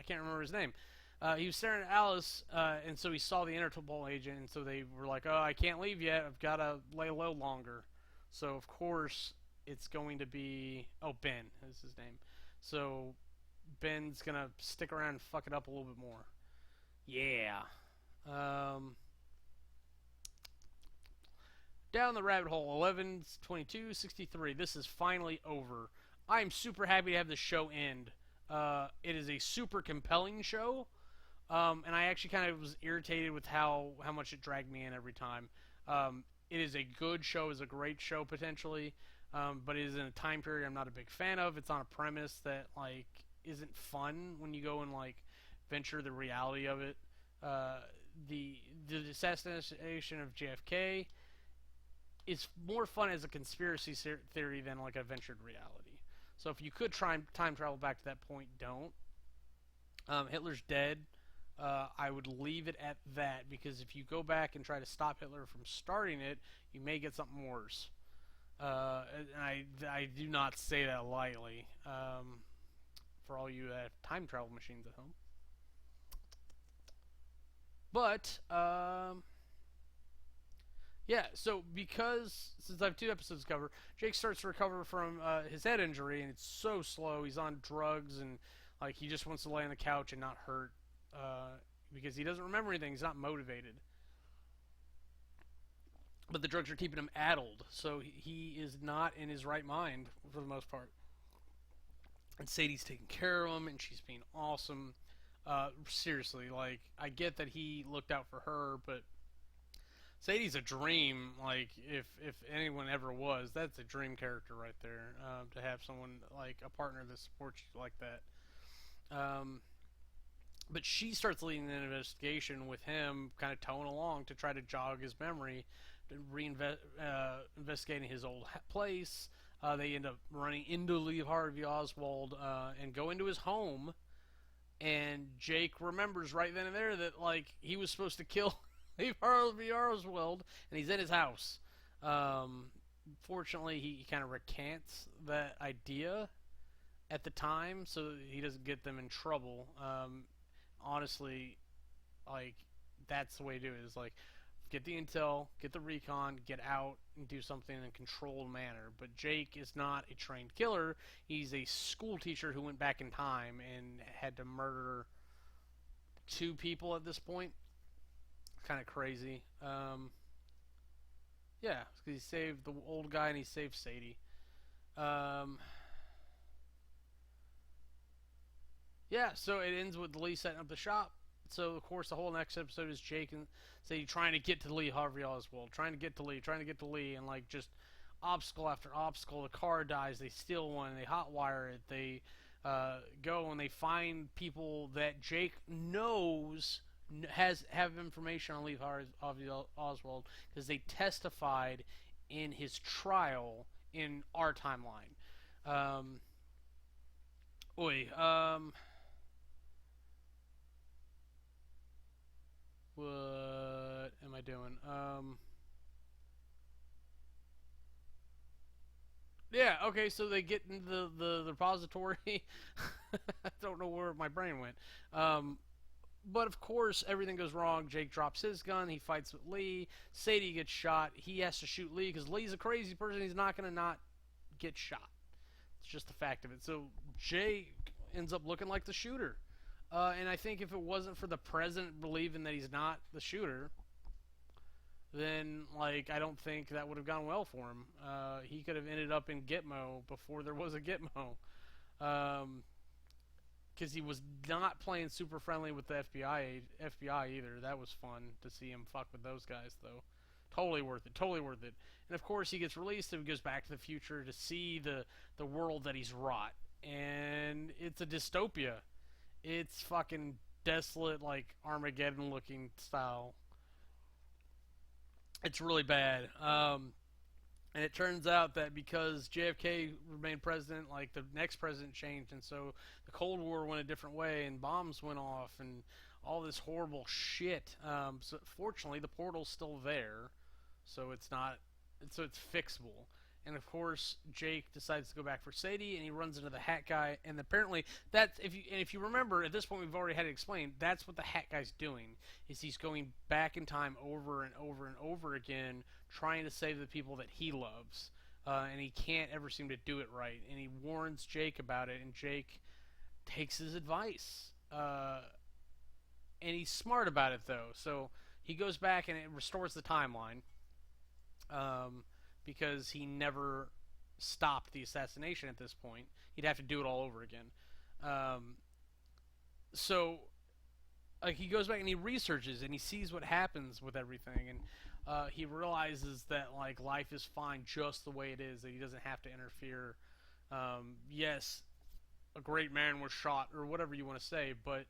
can't remember his name. He was staring at Alice, and so he saw the Interpol agent, and so they were like, "Oh, I can't leave yet. I've got to lay low longer." So of course it's going to be, Ben is his name. So Ben's gonna stick around and fuck it up a little bit more. Yeah. Down the rabbit hole, 11/22/63. This is finally over. I am super happy to have the show end. It is a super compelling show, and I actually kind of was irritated with how much it dragged me in every time. It is a good show, is a great show potentially, but it is in a time period I'm not a big fan of. It's on a premise that like isn't fun when you go and like venture the reality of it. The assassination of JFK is more fun as a conspiracy theory than like a ventured reality. So if you could try and time travel back to that point, don't. Hitler's dead. I would leave it at that, because if you go back and try to stop Hitler from starting it, you may get something worse. And I do not say that lightly. For all you that have time travel machines at home. But yeah, so since I have 2 episodes to cover, Jake starts to recover from his head injury, and it's so slow. He's on drugs, and like he just wants to lay on the couch and not hurt, because he doesn't remember anything. He's not motivated. But the drugs are keeping him addled, so he is not in his right mind for the most part. And Sadie's taking care of him, and she's being awesome. Seriously, like, I get that he looked out for her, but Sadie's a dream. Like, if anyone ever was, that's a dream character right there. To have someone, like, a partner that supports you like that. But she starts leading an investigation with him kind of towing along to try to jog his memory investigating his old place. They end up running into Lee Harvey Oswald and go into his home. And Jake remembers right then and there that like he was supposed to kill Lee Harvey Oswald, and he's in his house. Um, Fortunately, he kind of recants that idea at the time, so he doesn't get them in trouble. Honestly, like that's the way to do it. Is like get the intel, get the recon, get out and do something in a controlled manner. But Jake is not a trained killer. He's a school teacher who went back in time and had to murder two people at this point. Kind of crazy. Yeah, he saved the old guy and he saved Sadie. Um, yeah, so it ends with Lee setting up the shop. So of course the whole next episode is Jake and Sadie trying to get to Lee Harvey Oswald, trying to get to Lee, trying to get to Lee, and like just obstacle after obstacle. The car dies. They steal one. They hotwire it. They go and they find people that Jake knows have information on Lee Harvey Oswald because they testified in his trial in our timeline. Um, oi, what am I doing? Yeah, okay, so they get into the repository. I don't know where my brain went. Um, but of course, everything goes wrong. Jake drops his gun. He fights with Lee. Sadie gets shot. He has to shoot Lee because Lee's a crazy person. He's not going to not get shot. It's just the fact of it. So Jake ends up looking like the shooter. And I think if it wasn't for the president believing that he's not the shooter, then like I don't think that would have gone well for him. He could have ended up in Gitmo before there was a Gitmo, because he was not playing super friendly with the FBI either. That was fun to see him fuck with those guys though. Totally worth it. Totally worth it. And of course he gets released and goes back to the future to see the world that he's wrought, and it's a dystopia. It's fucking desolate, like Armageddon looking style. It's really bad. And it turns out that because JFK remained president, like the next president changed, and so the Cold War went a different way, and bombs went off, and all this horrible shit. So fortunately, the portal's still there, so it's not, so it's fixable. And of course, Jake decides to go back for Sadie, and he runs into the Hat Guy. And apparently, that's if you remember, at this point we've already had it explained. That's what the Hat Guy's doing. Is he's going back in time over and over and over again, trying to save the people that he loves, and he can't ever seem to do it right. And he warns Jake about it, and Jake takes his advice. And he's smart about it though. So he goes back and it restores the timeline. Because he never stopped the assassination at this point. He'd have to do it all over again. So he goes back and he researches and he sees what happens with everything, and he realizes that like life is fine just the way it is, that he doesn't have to interfere. Yes, a great man was shot, or whatever you want to say, but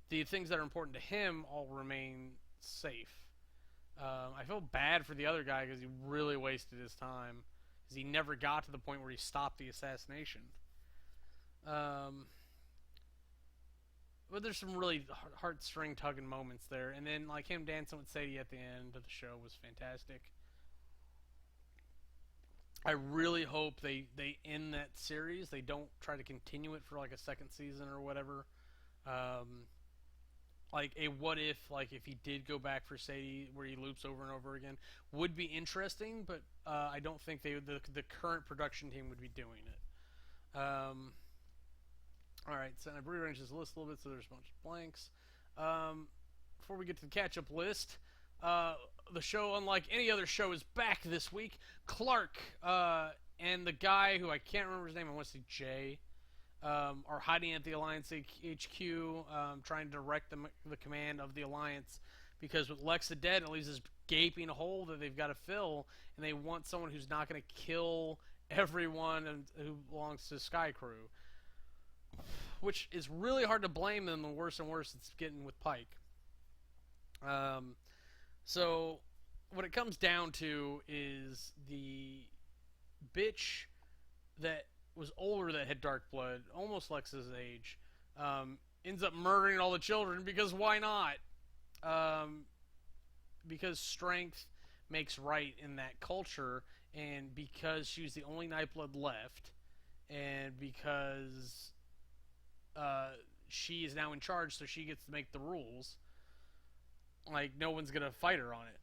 the things that are important to him all remain safe. I feel bad for the other guy because he really wasted his time, because he never got to the point where he stopped the assassination. But there's some really heartstring tugging moments there, and then like him dancing with Sadie at the end of the show was fantastic. I really hope they end that series. They don't try to continue it for like a second season or whatever. Like a what if, like if he did go back for Sadie, where he loops over and over again, would be interesting. But I don't think the current production team would be doing it. All right, so I've rearranged this list a little bit, so there's a bunch of blanks. Before we get to the catch-up list, the show, unlike any other show, is back this week. Clark and the guy who I can't remember his name, I want to say Jay, are hiding at the Alliance HQ, trying to direct the command of the Alliance, because with Lexa dead, it leaves this gaping hole that they've got to fill, and they want someone who's not going to kill everyone who belongs to Sky Crew, which is really hard to blame them. The worse and worse it's getting with Pike. So what it comes down to is the bitch that was older that had dark blood, almost Lex's age, ends up murdering all the children because why not? Um, because strength makes right in that culture, and because she was the only Nightblood left, and because uh, she is now in charge, so she gets to make the rules. Like no one's gonna fight her on it.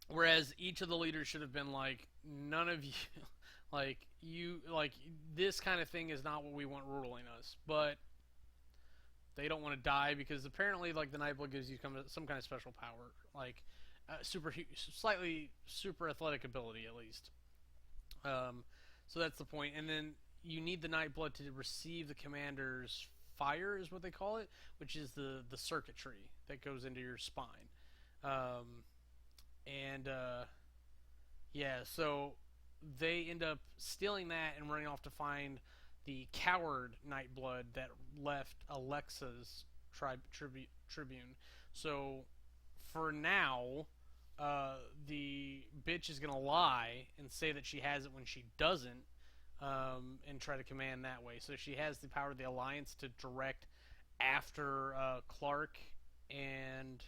Whereas each of the leaders should have been like, none of you, like this kind of thing is not what we want ruling us. But they don't want to die because apparently, like the Nightblood gives you some kind of special power, like slightly super athletic ability at least. Um, so that's the point. And then you need the Nightblood to receive the commander's fire, is what they call it, which is the circuitry that goes into your spine. Um, and yeah, so they end up stealing that and running off to find the coward Nightblood that left Alexa's tribune. So for now, the bitch is gonna lie and say that she has it when she doesn't, and try to command that way. So she has the power of the Alliance to direct after Clark and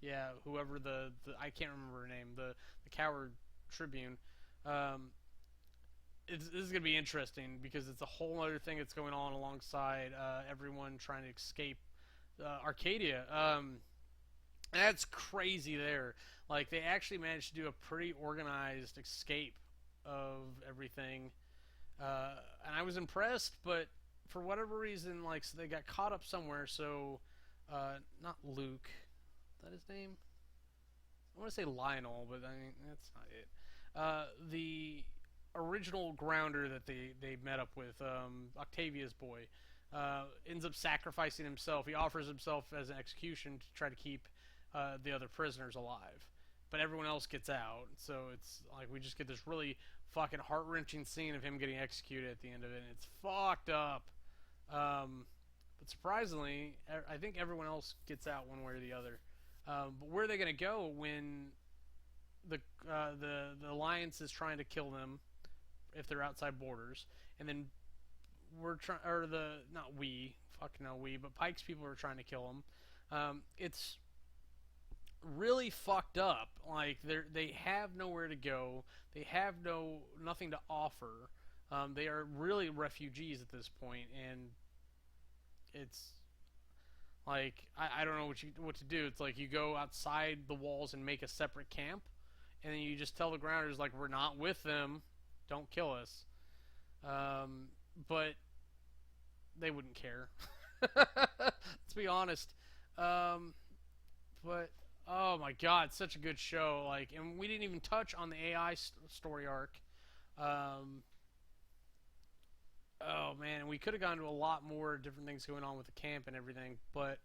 yeah, whoever the I can't remember her name, the coward Tribune. Um, this is gonna be interesting because it's a whole other thing that's going on alongside everyone trying to escape Arcadia. That's crazy there. Like they actually managed to do a pretty organized escape of everything, and I was impressed. But for whatever reason, like so they got caught up somewhere. So not Luke, is that his name? I want to say Lionel, but I mean that's not it. The original grounder that they met up with, Octavia's boy, ends up sacrificing himself. He offers himself as an execution to try to keep the other prisoners alive. But everyone else gets out, so it's like we just get this really fucking heart-wrenching scene of him getting executed at the end of it, and it's fucked up. But surprisingly, I think everyone else gets out one way or the other. But where are they going to go when the Alliance is trying to kill them if they're outside borders, and then we're trying, or the not we, fuck no we, but Pike's people are trying to kill them. It's really fucked up. Like they have nowhere to go. They have nothing to offer. They are really refugees at this point, and it's like I don't know what to do. It's like you go outside the walls and make a separate camp, and then you just tell the grounders like we're not with them, don't kill us. But they wouldn't care. Let's be honest. But oh my god, such a good show. Like, and we didn't even touch on the AI story arc. Oh man, we could have gone to a lot more different things going on with the camp and everything, but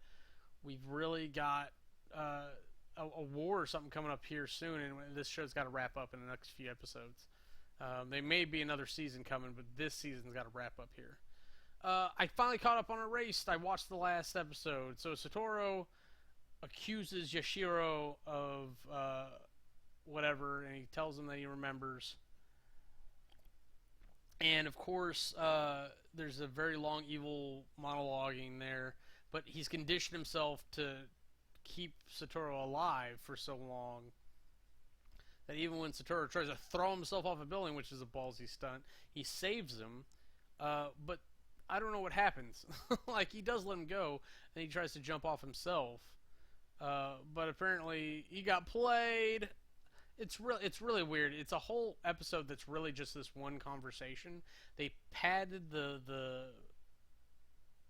we've really got a war or something coming up here soon, and this show's got to wrap up in the next few episodes. There may be another season coming, but this season's got to wrap up here. I finally caught up on Erased. I watched the last episode. So Satoru accuses Yashiro of whatever, and he tells him that he remembers. And of course, there's a very long evil monologuing there, but he's conditioned himself to keep Satoru alive for so long that even when Satoru tries to throw himself off a building, which is a ballsy stunt, he saves him. But I don't know what happens. Like, he does let him go, and he tries to jump off himself. But apparently, he got played. It's really weird. It's a whole episode that's really just this one conversation. They padded the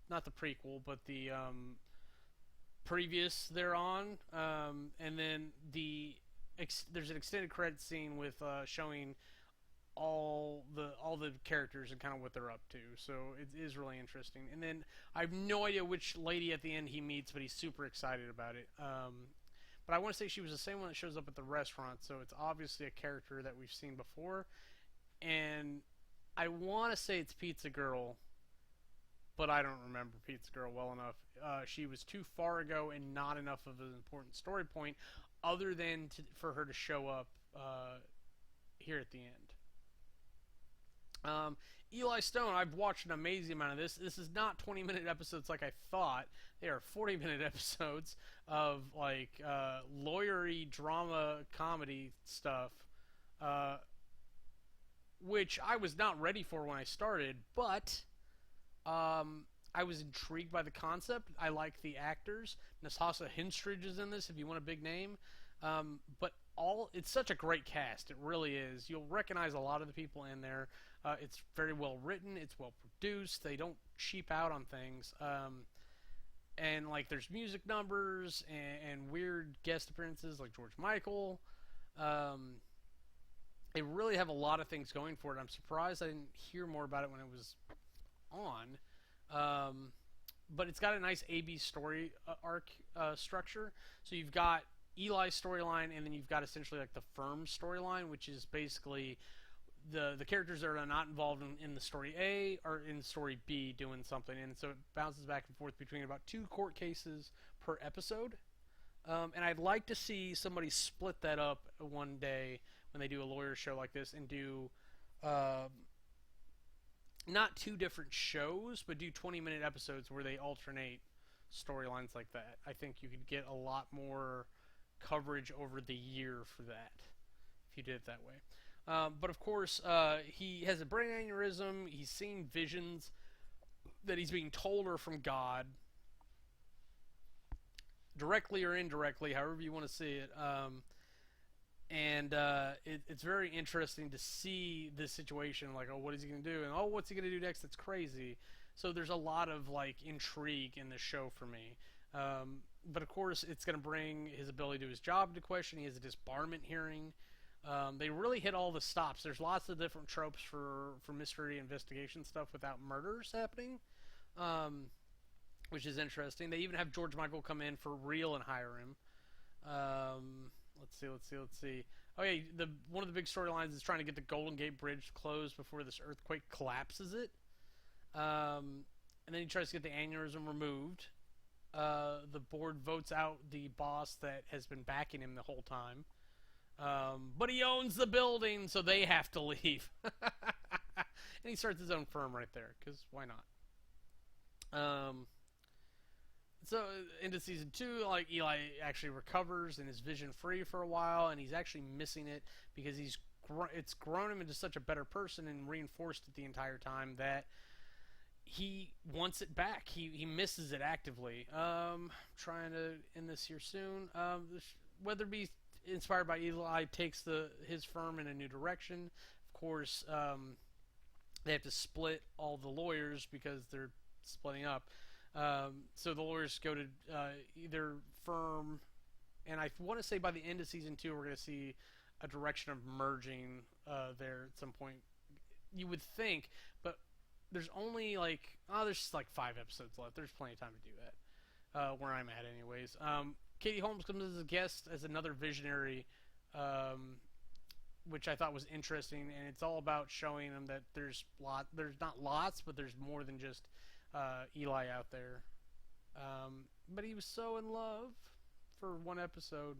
not the prequel, but the previous they're on, and then there's an extended credit scene with showing all the characters and kind of what they're up to. So it is really interesting. And then I have no idea which lady at the end he meets, but he's super excited about it. But I want to say she was the same one that shows up at the restaurant, so it's obviously a character that we've seen before. And I want to say it's Pizza Girl, but I don't remember Pizza Girl well enough. She was too far ago and not enough of an important story point, other than for her to show up here at the end. Eli Stone, I've watched an amazing amount of this. This is not 20-minute episodes like I thought. They are 40-minute episodes of like lawyery drama comedy stuff, which I was not ready for when I started, but I was intrigued by the concept. I like the actors. Natasha Henstridge is in this, if you want a big name. But it's such a great cast. It really is. You'll recognize a lot of the people in there. It's very well written. It's well produced. They don't cheap out on things. And like there's music numbers and weird guest appearances like George Michael. They really have a lot of things going for it. I'm surprised I didn't hear more about it when it was on. But it's got a nice A-B story arc structure. So you've got Eli's storyline, and then you've got essentially like the firm storyline, which is basically the characters that are not involved in the story A are in story B doing something, and so it bounces back and forth between about 2 court cases per episode. And I'd like to see somebody split that up one day when they do a lawyer show like this and do not 2 different shows, but do 20-minute episodes where they alternate storylines like that. I think you could get a lot more coverage over the year for that if you did it that way. But of course, he has a brain aneurysm. He's seeing visions that he's being told are from God, directly or indirectly, however you want to see it. It's very interesting to see this situation. Like, oh, what is he going to do? And oh, what's he going to do next? That's crazy. So there's a lot of like intrigue in this show for me. But of course, it's going to bring his ability to do his job into question. He has a disbarment hearing. They really hit all the stops. There's lots of different tropes for mystery investigation stuff without murders happening, which is interesting. They even have George Michael come in for real and hire him. Let's see. Oh yeah, one of the big storylines is trying to get the Golden Gate Bridge closed before this earthquake collapses it. And then he tries to get the aneurysm removed. The board votes out the boss that has been backing him the whole time. But he owns the building, so they have to leave. And he starts his own firm right there, because why not? So, into season 2, like, Eli actually recovers and is vision-free for a while, and he's actually missing it because it's grown him into such a better person and reinforced it the entire time that he wants it back. He misses it actively. Trying to end this here soon. Weatherby, inspired by Eli, takes his firm in a new direction. Of course, they have to split all the lawyers because they're splitting up. So the lawyers go to either firm, and I want to say by the end of season 2 we're going to see a direction of merging there at some point. You would think, but there's only there's like 5 episodes left. There's plenty of time to do that, where I'm at anyways. Katie Holmes comes as a guest as another visionary, which I thought was interesting, and it's all about showing them that there's not lots, but there's more than just Eli out there. But he was so in love for one episode.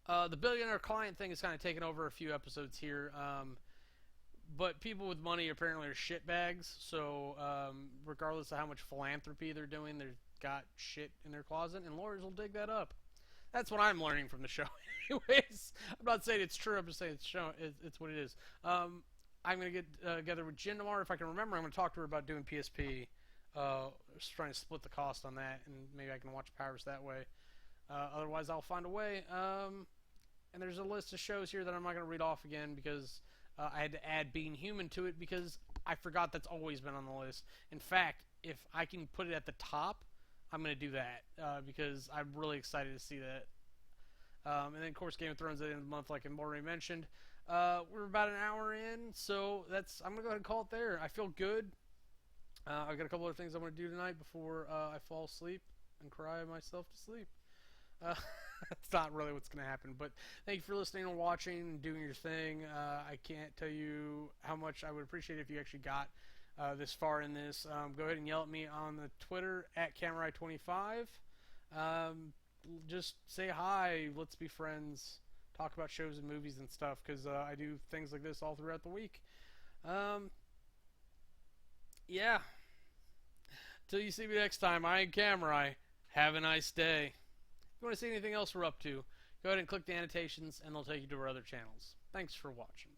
The billionaire client thing is kind of taken over a few episodes here. But people with money apparently are shitbags, so regardless of how much philanthropy they're doing, they've got shit in their closet, and lawyers will dig that up. That's what I'm learning from the show. Anyways, I'm not saying it's true, I'm just saying it's what it is. I'm going to get together with Jen tomorrow. If I can remember, I'm going to talk to her about doing PSP. Just trying to split the cost on that, and maybe I can watch Powers that way. Otherwise, I'll find a way. And there's a list of shows here that I'm not going to read off again because I had to add Being Human to it because I forgot that's always been on the list. In fact, if I can put it at the top, I'm going to do that because I'm really excited to see that. And then, of course, Game of Thrones at the end of the month, like I already mentioned. We're about an hour in, so I'm going to go ahead and call it there. I feel good. I've got a couple other things I want to do tonight before I fall asleep and cry myself to sleep. That's not really what's going to happen, but thank you for listening and watching and doing your thing. I can't tell you how much I would appreciate it if you actually got this far in this, go ahead and yell at me on the Twitter at Kamurai25. Just say hi. Let's be friends. Talk about shows and movies and stuff, because I do things like this all throughout the week. Yeah. Till you see me next time, I am Kamurai. Have a nice day. If you want to see anything else we're up to, go ahead and click the annotations, and they'll take you to our other channels. Thanks for watching.